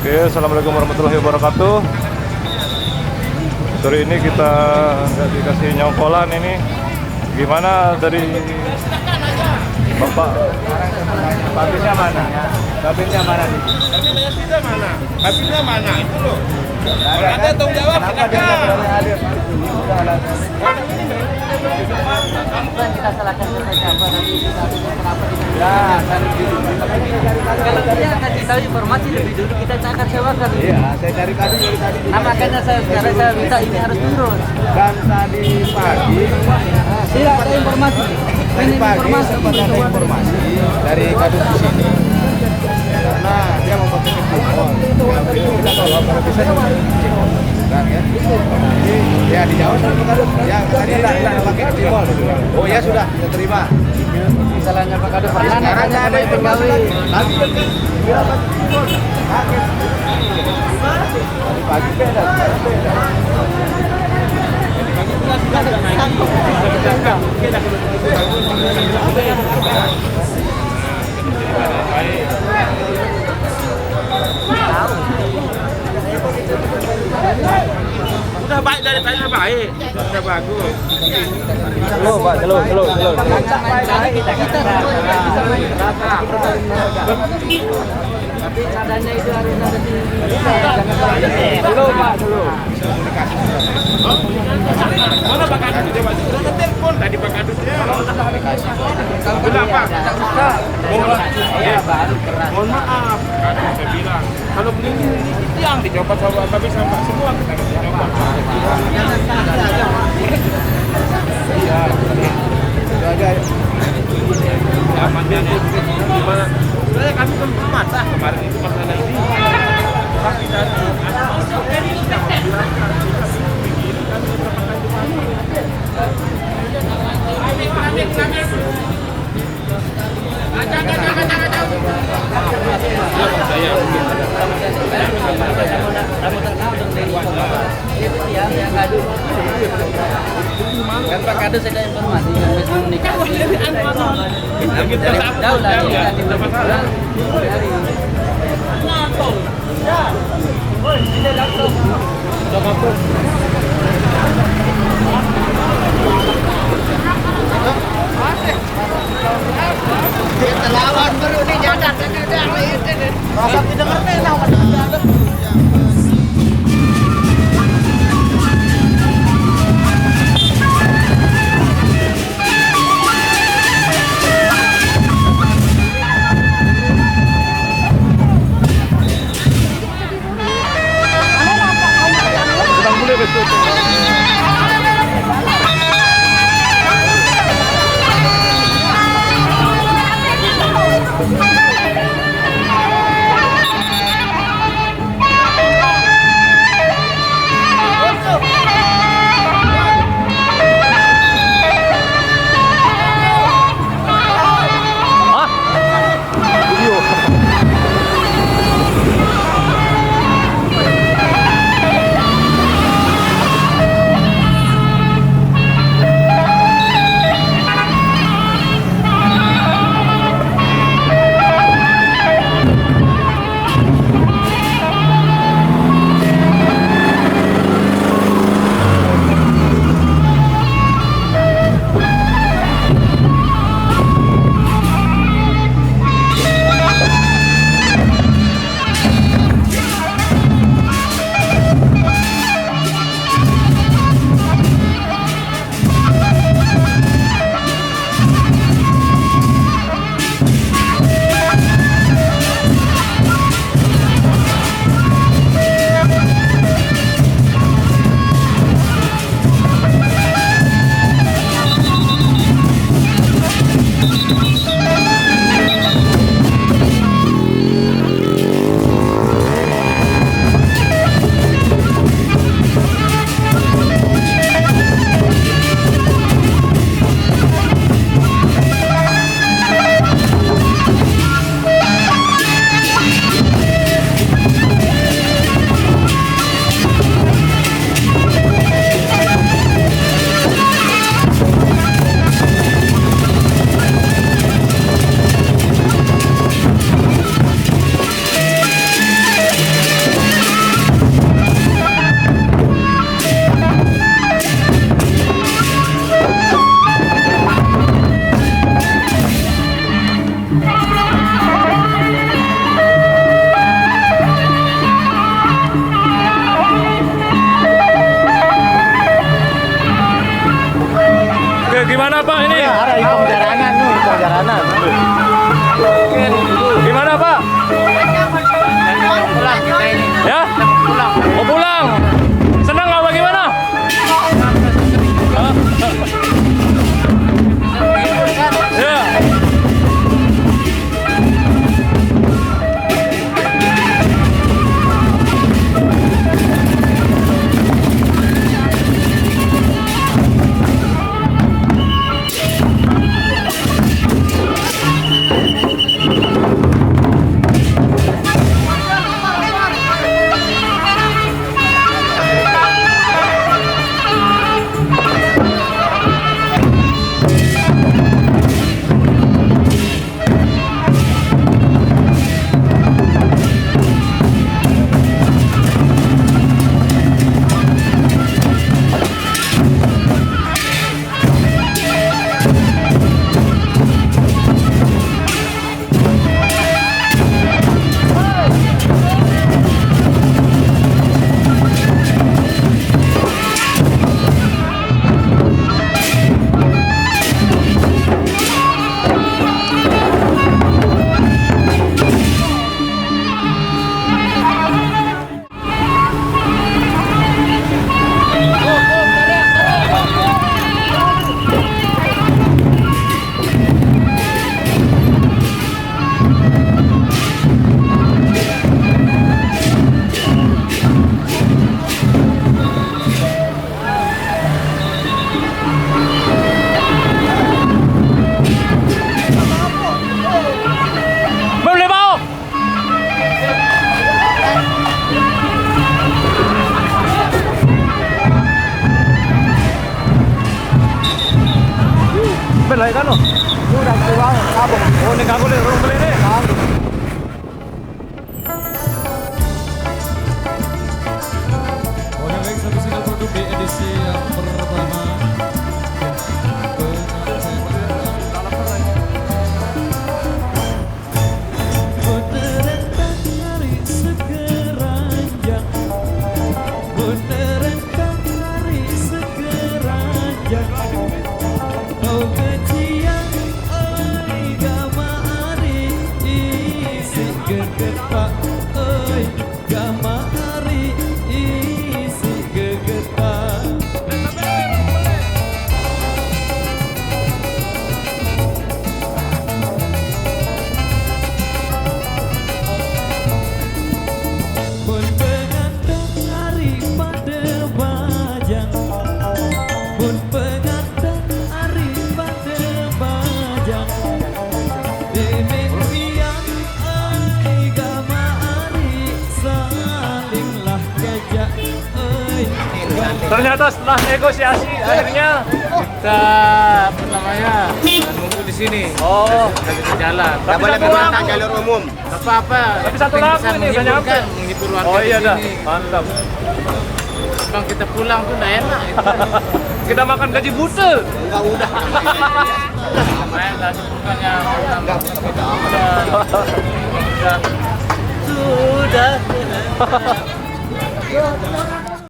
Oke, assalamualaikum warahmatullahi wabarakatuh. Sore ini kita nggak dikasih nyongkolan ini. Gimana dari Bapak? Babinnya mana? Babinnya mana nih? Babinnya mana? Babinnya mana? Itu loh. Kalau ada tanggung jawab, kita salahkan saja apa nanti kenapa Ya, cari dulu. kalau dia kasih tahu informasi lebih dulu kita akan sewakan. Iya, saya cari tadi dari tadi. Nah makanya sekarang saya minta ini harus turun. Dan tadi pagi Tidak ada informasi. tadi pagi sempat ada informasi dari kadus di sini karena dia mau pakai kupon. Kita tolong kalau bisa kan ya. Jadi ya dijawab sama kadus. Ya tadi tidak pakai kupon. Oh ya sudah, kita terima. Misalnya Pak Kadus pernah Sekarang nanya ada informasi pegawai. lagi dia pakai kupon. Tadi pagi beda, sekarang beda. udah baik dari tadi baik, udah bagus. Halo Pak, halo. Kita semua bisa main rata. Tapi nadanya itu harus nada tinggi. Dulu Pak, dulu. Mana Pak Kadus? Coba sudah telepon tadi Pak Kadusnya. Udah Pak. Iya baru keras. Mohon maaf, Kadus saya bilang kalau begini itu yang dicoba sama tapi sama semua kita coba. Iya. Itu aja. Amannya gimana? Sebenarnya kami kan masa kemarin itu masalah ini. Tapi dari Yang ngadu. Kan Pak Kadus ada informasi yang harus komunikasi. Jauh lah kita di Bogor. Lawan baru ini jadat ini rasa tidak ngerti lawan jadat. Ada hitung jaranan nih, hitung jaranan. Gimana Pak? Pulang kita ini. Ya? Pulang. Mau pulang? Senang nggak bagaimana? Hah? Ya. Boleh mau? Belai kan lo? Udah keluar, kabung. Oh, ini kamu lihat rumah ini. Oke baik, sampai sini produk di edisi yang pertama. Beneran hari sekeranjang, beneran hari sekeranjang. Oh kecian, oi gama ari isi geget pak, oi gama ari isi geget pak. Pun pengantin hari pada bajang, pun pengantin hari pada bajang. Demen biang ai gama ari salinglah kejak ai. Ternyata setelah negosiasi akhirnya Kita apa namanya? Nunggu di sini. oh, Kita bisa jalan. tapi satu lampu. jalur umum. Tak apa-apa. Tapi satu Yang lampu bisa ini udah menghibur nyampe. kan, menghibur warga Oh iya di dah, sini. mantap. Bang kita pulang tuh nggak enak. Kita makan gaji buta. Enggak udah. Main lah bukannya sudah.